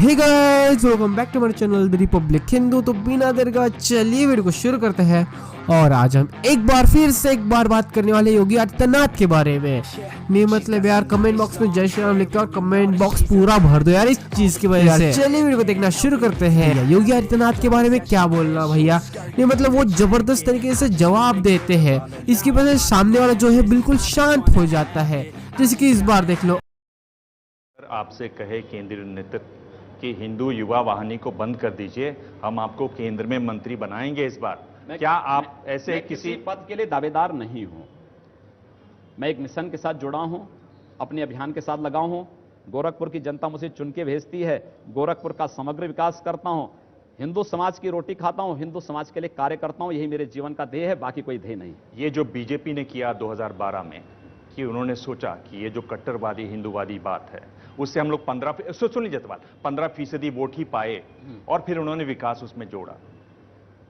Hey guys, welcome back to my channel the republic Hindu. तो बिना देर का चलिए वीडियो को शुरू करते हैं। और आज हम एक बार बात करने वाले योगी आदित्यनाथ के बारे में। नहीं मतलब यार, कमेंट बॉक्स में जय श्री राम लिखते हो और कमेंट बॉक्स पूरा भर दो यार इस चीज की वजह से। चलिए वीडियो को देखना शुरू करते हैं। योगी आदित्यनाथ के बारे में क्या बोलना भैया। नहीं मतलब वो जबरदस्त तरीके से जवाब देते हैं, इसकी वजह से सामने वाला जो है बिल्कुल शांत हो जाता है। जैसे कि इस बार देख लो। आपसे कहे केंद्रीय नेतृत्व कि हिंदू युवा वाहिनी को बंद कर दीजिए, हम आपको केंद्र में मंत्री बनाएंगे इस बार। क्या आप ऐसे किसी पद के लिए दावेदार नहीं हूं। मैं एक मिशन के साथ जुड़ा हूं, अपने अभियान के साथ लगा हूं। गोरखपुर की जनता मुझे चुन के भेजती है, गोरखपुर का समग्र विकास करता हूं, हिंदू समाज की रोटी खाता हूं, हिंदू समाज के लिए कार्य करता हूं। यही मेरे जीवन का ध्येय है, बाकी कोई ध्येय नहीं। ये जो बीजेपी ने किया 2012 में कि उन्होंने सोचा कि ये जो कट्टरवादी हिंदूवादी बात है उससे हम लोग 15% वोट ही पाए और फिर उन्होंने विकास उसमें जोड़ा,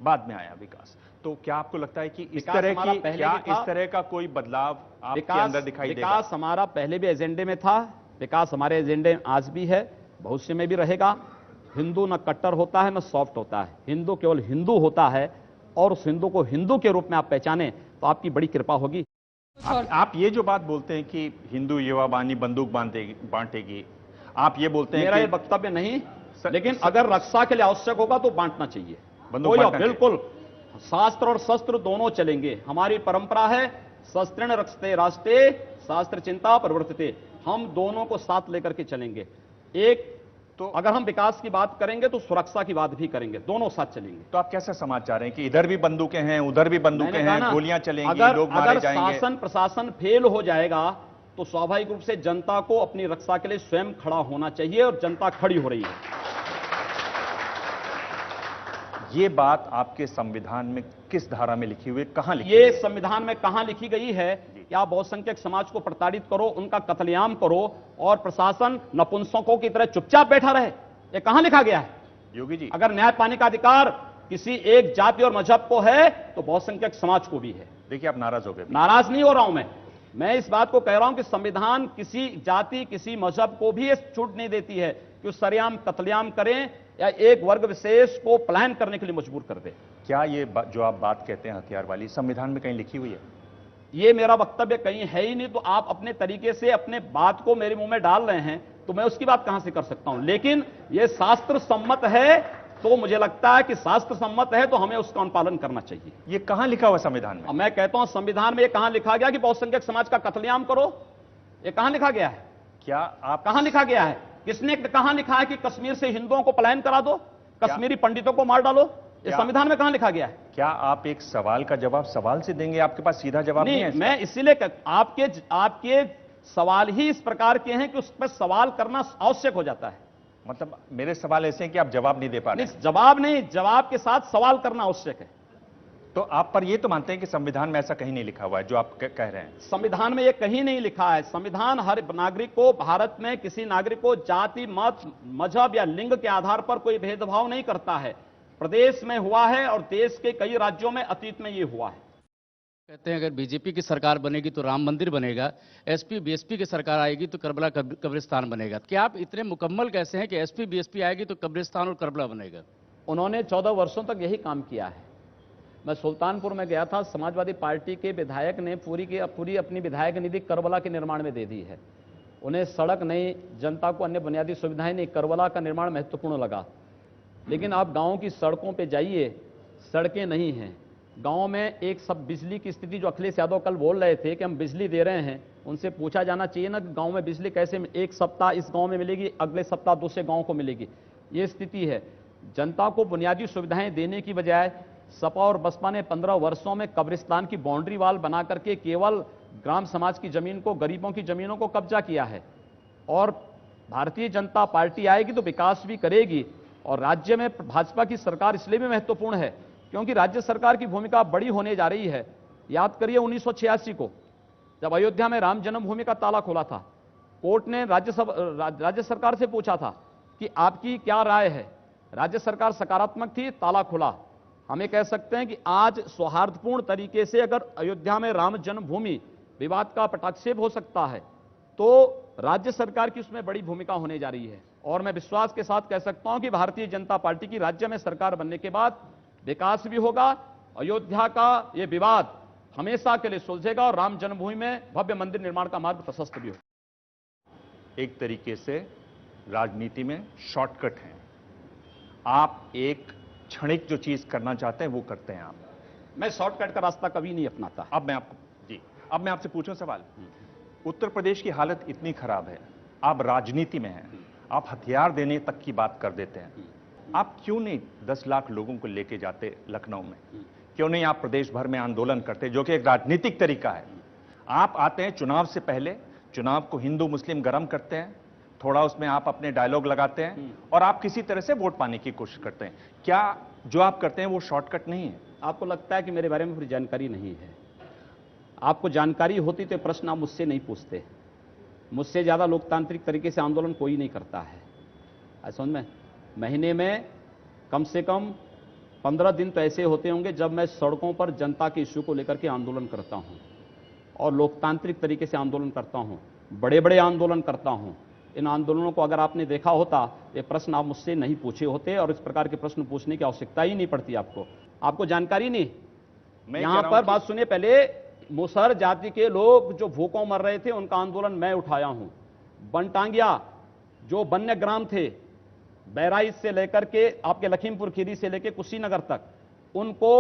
बाद में आया विकास। तो क्या आपको लगता है कि इस तरह का कोई बदलाव आपके अंदर दिखाई देगा? विकास हमारा पहले भी एजेंडे में था, विकास हमारे एजेंडे में आज भी है, भविष्य में भी रहेगा। हिंदू न कट्टर होता है न सॉफ्ट होता है, हिंदू केवल हिंदू होता है। और उस हिंदू को हिंदू के रूप में आप पहचाने तो आपकी बड़ी कृपा होगी। आप ये जो बात बोलते हैं कि हिंदू युवा वाहिनी बंदूक बांटेगी, आप ये बोलते हैं मेरा ये वक्तव्य नहीं, लेकिन अगर रक्षा के लिए आवश्यक होगा तो बांटना चाहिए। बिल्कुल, शास्त्र और शस्त्र दोनों चलेंगे। हमारी परंपरा है शस्त्रेण रक्षते राष्ट्रे शास्त्र चिंता प्रवर्तते। हम दोनों को साथ लेकर के चलेंगे। एक तो अगर हम विकास की बात करेंगे तो सुरक्षा की बात भी करेंगे, दोनों साथ चलेंगे। तो आप कैसा समाज चाह रहे हैं कि इधर भी बंदूकें हैं उधर भी बंदूकें हैं, गोलियां चलेंगी, लोग मारे जाएंगे? शासन प्रशासन फेल हो जाएगा तो स्वाभाविक रूप से जनता को अपनी रक्षा के लिए स्वयं खड़ा होना चाहिए, और जनता खड़ी हो रही है। ये बात आपके संविधान में किस धारा में लिखी हुई, कहां लिखी? ये संविधान में कहां लिखी गई है कि आप बहुसंख्यक समाज को प्रताड़ित करो, उनका कत्लेआम करो और प्रशासन नपुंसकों की तरह चुपचाप बैठा रहे? ये कहां लिखा गया है? योगी जी, अगर न्याय पाने का अधिकार किसी एक जाति और मजहब को है तो बहुसंख्यक समाज को भी है। देखिए आप नाराज हो गए। नाराज नहीं हो रहा हूं मैं इस बात को कह रहा हूं कि संविधान किसी जाति किसी मजहब को भी छूट नहीं देती है कि उस सरेआम कत्लेआम करें या एक वर्ग विशेष को पलायन करने के लिए मजबूर कर दे। क्या ये जो आप बात कहते हैं हथियार वाली, संविधान में कहीं लिखी हुई है? ये मेरा वक्तव्य कहीं है ही नहीं, तो आप अपने तरीके से अपने बात को मेरे मुंह में डाल रहे हैं, तो मैं उसकी बात कहां से कर सकता हूं। लेकिन ये शास्त्र सम्मत है, तो मुझे लगता है कि शास्त्र सम्मत है तो हमें उसका अनुपालन करना चाहिए। ये कहां लिखा हुआ संविधान में? मैं कहता हूं संविधान में ये कहां लिखा गया कि बहुसंख्यक समाज का कत्लेआम करो? ये कहां लिखा गया है? क्या आप कहां लिखा गया है? किसने कहां लिखा है कि कश्मीर से हिंदुओं को पलायन करा दो, कश्मीरी पंडितों को मार डालो? ये संविधान में कहां लिखा गया है? क्या आप एक सवाल का जवाब सवाल से देंगे? आपके पास सीधा जवाब नहीं है। मैं इसीलिए आपके सवाल ही इस प्रकार के हैं कि उस पर सवाल करना आवश्यक हो जाता है। मतलब मेरे सवाल ऐसे हैं कि आप जवाब नहीं दे पा रहे? जवाब नहीं, जवाब के साथ सवाल करना आवश्यक है। तो आप पर यह तो मानते हैं कि संविधान में ऐसा कहीं नहीं लिखा हुआ है जो आप कह रहे हैं? संविधान में यह कहीं नहीं लिखा है। संविधान हर नागरिक को, भारत में किसी नागरिक को जाति मत मजहब या लिंग के आधार पर कोई भेदभाव नहीं करता है। प्रदेश में हुआ है और देश के कई राज्यों में अतीत में यह हुआ है। कहते हैं अगर बीजेपी की सरकार बनेगी तो राम मंदिर बनेगा, एसपी बीएसपी की सरकार आएगी तो करबला कब्रिस्तान बनेगा। क्या आप इतने मुकम्मल कैसे हैं कि एसपी बीएसपी आएगी तो कब्रिस्तान और करबला बनेगा? उन्होंने 14 वर्षों तक यही काम किया है। मैं सुल्तानपुर में गया था, समाजवादी पार्टी के विधायक ने पूरी अपनी विधायक निधि करबला के निर्माण में दे दी है। उन्हें सड़क नहीं, जनता को अन्य बुनियादी सुविधाएं नहीं, करबला का निर्माण महत्वपूर्ण लगा। लेकिन आप गाँव की सड़कों पर जाइए, सड़कें नहीं हैं गांव में। एक सब बिजली की स्थिति, जो अखिलेश यादव कल बोल रहे थे कि हम बिजली दे रहे हैं, उनसे पूछा जाना चाहिए ना कि गांव में बिजली कैसे एक सप्ताह इस गांव में मिलेगी, अगले सप्ताह दूसरे गांव को मिलेगी। ये स्थिति है। जनता को बुनियादी सुविधाएं देने की बजाय सपा और बसपा ने 15 वर्षों में कब्रिस्तान की बाउंड्री वाल बना करके केवल ग्राम समाज की जमीन को, गरीबों की जमीनों को कब्जा किया है। और भारतीय जनता पार्टी आएगी तो विकास भी करेगी। और राज्य में भाजपा की सरकार इसलिए भी महत्वपूर्ण है क्योंकि राज्य सरकार की भूमिका बड़ी होने जा रही है। याद करिए 1986 को जब अयोध्या में राम जन्मभूमि का ताला खोला था, कोर्ट ने राज्य सरकार से पूछा था कि आपकी क्या राय है। राज्य सरकार सकारात्मक थी, ताला खुला। हमें कह सकते हैं कि आज सौहार्दपूर्ण तरीके से अगर अयोध्या में राम जन्मभूमि विवाद का पटाक्षेप हो सकता है तो राज्य सरकार की उसमें बड़ी भूमिका होने जा रही है। और मैं विश्वास के साथ कह सकता हूं कि भारतीय जनता पार्टी की राज्य में सरकार बनने के बाद विकास भी होगा, अयोध्या का यह विवाद हमेशा के लिए सुलझेगा और राम जन्मभूमि में भव्य मंदिर निर्माण का मार्ग प्रशस्त भी होगा। एक तरीके से राजनीति में शॉर्टकट है। आप एक क्षणिक जो चीज करना चाहते हैं वो करते हैं आप। मैं शॉर्टकट का रास्ता कभी नहीं अपनाता। अब मैं आपसे पूछूं सवाल। उत्तर प्रदेश की हालत इतनी खराब है, आप राजनीति में हैं, आप हथियार देने तक की बात कर देते हैं। आप क्यों नहीं 10 लाख लोगों को लेके जाते लखनऊ में? क्यों नहीं आप प्रदेश भर में आंदोलन करते, जो कि एक राजनीतिक तरीका है? आप आते हैं चुनाव से पहले, चुनाव को हिंदू मुस्लिम गरम करते हैं, थोड़ा उसमें आप अपने डायलॉग लगाते हैं और आप किसी तरह से वोट पाने की कोशिश करते हैं। क्या जो आप करते हैं वो शॉर्टकट नहीं है? आपको लगता है कि मेरे बारे में पूरी जानकारी नहीं है? आपको जानकारी होती तो प्रश्न आप मुझसे नहीं पूछते। मुझसे ज्यादा लोकतांत्रिक तरीके से आंदोलन कोई नहीं करता है। समझ में, महीने में कम से कम 15 दिन तो ऐसे होते होंगे जब मैं सड़कों पर जनता के इश्यू को लेकर के आंदोलन करता हूं और लोकतांत्रिक तरीके से आंदोलन करता हूं, बड़े बड़े आंदोलन करता हूं। इन आंदोलनों को अगर आपने देखा होता, ये प्रश्न आप मुझसे नहीं पूछे होते और इस प्रकार के प्रश्न पूछने की आवश्यकता ही नहीं पड़ती आपको जानकारी नहीं। यहां पर बात सुनिए, पहले मुसहर जाति के लोग जो भूखों मर रहे थे उनका आंदोलन मैं उठाया हूं। बनटांगिया जो वन्य ग्राम थे, बहराइच से लेकर के आपके लखीमपुर खीरी से लेकर कुशीनगर तक, उनको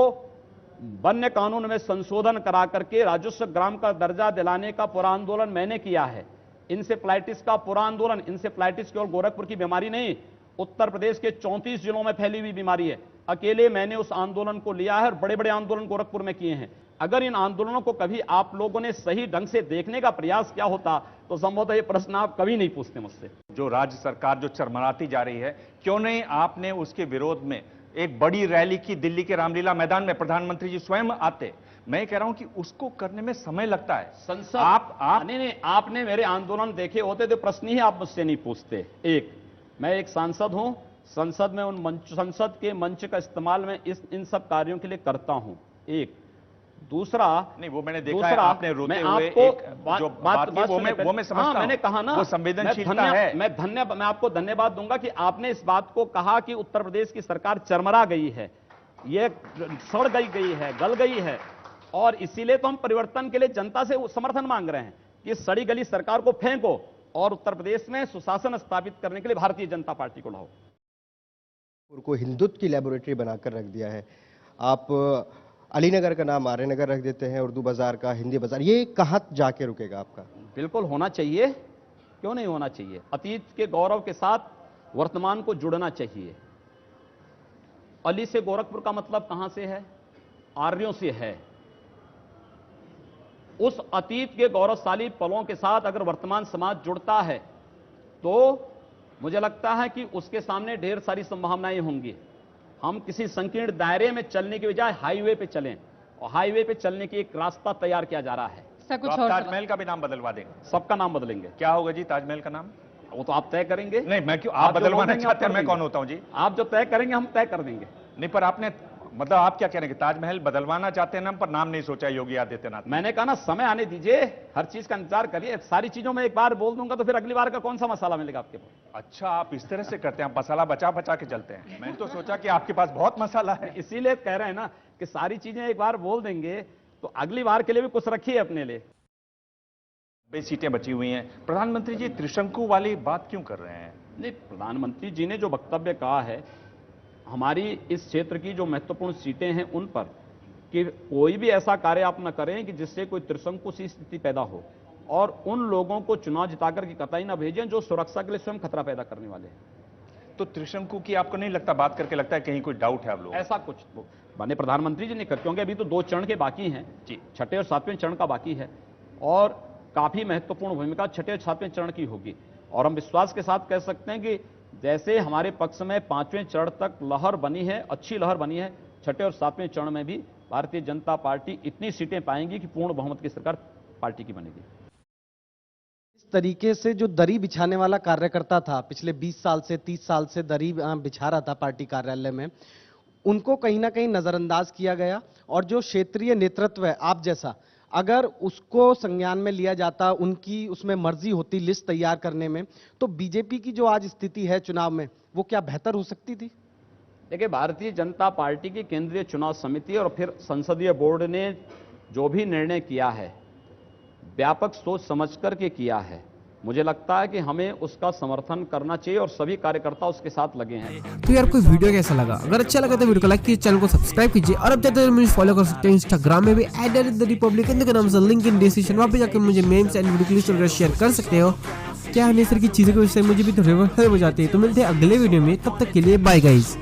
वन्य कानून में संशोधन करा करके राजस्व ग्राम का दर्जा दिलाने का पूरा आंदोलन मैंने किया है। इंसेफ्लाइटिस का पूरा आंदोलन, इंसेफ्लाइटिस केवल गोरखपुर की बीमारी नहीं, उत्तर प्रदेश के 34 जिलों में फैली हुई बीमारी है। अकेले मैंने उस आंदोलन को लिया है और बड़े बड़े आंदोलन गोरखपुर में किए हैं। अगर इन आंदोलनों को कभी आप लोगों ने सही ढंग से देखने का प्रयास किया होता तो संभवतः ये प्रश्न आप कभी नहीं पूछते मुझसे। जो राज्य सरकार जो चरमराती जा रही है, क्यों नहीं आपने उसके विरोध में एक बड़ी रैली की दिल्ली के रामलीला मैदान में? प्रधानमंत्री जी स्वयं आते। मैं कह रहा हूं कि उसको करने में समय लगता है। संसद आप नहीं, आपने मेरे आंदोलन देखे होते तो प्रश्न ही आप मुझसे नहीं पूछते। एक, मैं एक सांसद हूं, संसद में संसद के मंच का इस्तेमाल मैं इन सब कार्यों के लिए करता हूं। एक, दूसरा नहीं, वो मैंने देखा है, आपने रोते मैं हुए आपको जो बात की, वो मैं समझता हूं। मैंने कहा ना, वो संवेदनशीलता है। मैं आपको धन्यवाद दूंगा कि आपने इस बात को कहा कि उत्तर प्रदेश की सरकार चरमरा गई है, ये सड़ गई है, गल गई है, और इसीलिए तो हम परिवर्तन के लिए जनता से समर्थन मांग रहे हैं कि सड़ी गली सरकार को फेंको और उत्तर प्रदेश में सुशासन स्थापित करने के लिए भारतीय जनता पार्टी को लाओ। को हिंदुत्व की लेबोरेटरी बनाकर रख दिया है। आप अलीनगर का नाम आर्यनगर रख देते हैं, उर्दू बाजार का हिंदी बाजार, ये कहां जाके रुकेगा आपका? बिल्कुल होना चाहिए, क्यों नहीं होना चाहिए। अतीत के गौरव के साथ वर्तमान को जुड़ना चाहिए। अली से गोरखपुर का मतलब कहां से है? आर्यों से है। उस अतीत के गौरवशाली पलों के साथ अगर वर्तमान समाज जुड़ता है तो मुझे लगता है कि उसके सामने ढेर सारी संभावनाएं होंगी। हम किसी संकीर्ण दायरे में चलने के बजाय हाईवे पे चलें, और हाईवे पे चलने की एक रास्ता तैयार किया जा रहा है। तो आप ताजमहल का भी नाम बदलवा देंगे? सबका नाम बदलेंगे। क्या होगा जी ताजमहल का नाम? वो तो आप तय करेंगे। नहीं, मैं क्यों, आप बदलवाना चाहते हैं, मैं कौन होता हूं जी? आप जो तय करेंगे हम तय कर देंगे। नहीं, पर आपने मतलब आप क्या कह रहे हैं कि ताजमहल बदलवाना चाहते हैं नाम पर, नाम नहीं सोचा योगी आदित्यनाथ? मैंने कहा ना, समय आने दीजिए, हर चीज का इंतजार करिए। सारी चीजों में एक बार बोल दूंगा तो फिर अगली बार का कौन सा मसाला मिलेगा आपके पास? अच्छा, आप इस तरह से करते हैं, आप मसाला बचा बचा के चलते हैं। मैंने तो सोचा कि आपके पास बहुत मसाला है। इसीलिए कह रहे हैं ना कि सारी चीजें एक बार बोल देंगे तो अगली बार के लिए भी कुछ रखिए अपने लिए। 20 सीटें बची हुई हैं। प्रधानमंत्री जी त्रिशंकु वाली बात क्यों कर रहे हैं? नहीं, प्रधानमंत्री जी ने जो वक्तव्य कहा है, हमारी इस क्षेत्र की जो महत्वपूर्ण सीटें हैं उन पर, कि कोई भी ऐसा कार्य आप न करें कि जिससे कोई त्रिशंकु सी स्थिति पैदा हो, और उन लोगों को चुनाव जिताकर की कतई न भेजें जो सुरक्षा के लिए स्वयं खतरा पैदा करने वाले हैं। तो त्रिशंकु की आपको नहीं लगता, बात करके लगता है कहीं कोई डाउट है आप लोग? ऐसा कुछ माने प्रधानमंत्री जी ने कर, क्योंकि अभी तो 2 चरण के बाकी हैं जी, 6ठे और 7वें चरण का बाकी है, और काफी महत्वपूर्ण भूमिका 6ठे और 7वें चरण की होगी। और हम विश्वास के साथ कह सकते हैं कि जैसे हमारे पक्ष में 5वें चरण तक लहर बनी है, अच्छी लहर बनी है, 6ठे और 7वें चरण में भी भारतीय जनता पार्टी इतनी सीटें पाएंगी कि पूर्ण बहुमत की सरकार पार्टी की बनेगी। इस तरीके से जो दरी बिछाने वाला कार्यकर्ता था, पिछले 20 साल से 30 साल से दरी बिछा रहा था पार्टी कार्यालय में, उनको कहीं ना कहीं नजरअंदाज किया गया। और जो क्षेत्रीय नेतृत्व है आप जैसा, अगर उसको संज्ञान में लिया जाता, उनकी उसमें मर्जी होती लिस्ट तैयार करने में, तो बीजेपी की जो आज स्थिति है चुनाव में, वो क्या बेहतर हो सकती थी? देखिए, भारतीय जनता पार्टी की केंद्रीय चुनाव समिति और फिर संसदीय बोर्ड ने जो भी निर्णय किया है, व्यापक सोच समझ करके किया है। मुझे लगता है कि हमें उसका समर्थन करना चाहिए और सभी कार्यकर्ता उसके साथ लगे हैं। तो यार कोई वीडियो कैसा लगा? अगर अच्छा लगा तो वीडियो को लाइक कीजिए, चैनल को सब्सक्राइब कीजिए और अब जाते मुझे फॉलो कर सकते हैं इंस्टाग्राम में भी @TheRepublic के नाम से, लिंक इन डिस्क्रिप्शन। वहाँ पे जाकर मुझे मेम्स एंड वीडियो क्लिप्स वगैरह शेयर कर सकते हो। क्या नेचर की चीजों के विषय मुझे भी थोड़ी बहुत हेल्प हो जाती है। तो मिलते हैं अगले वीडियो में, तब तक के लिए बाय गाइस।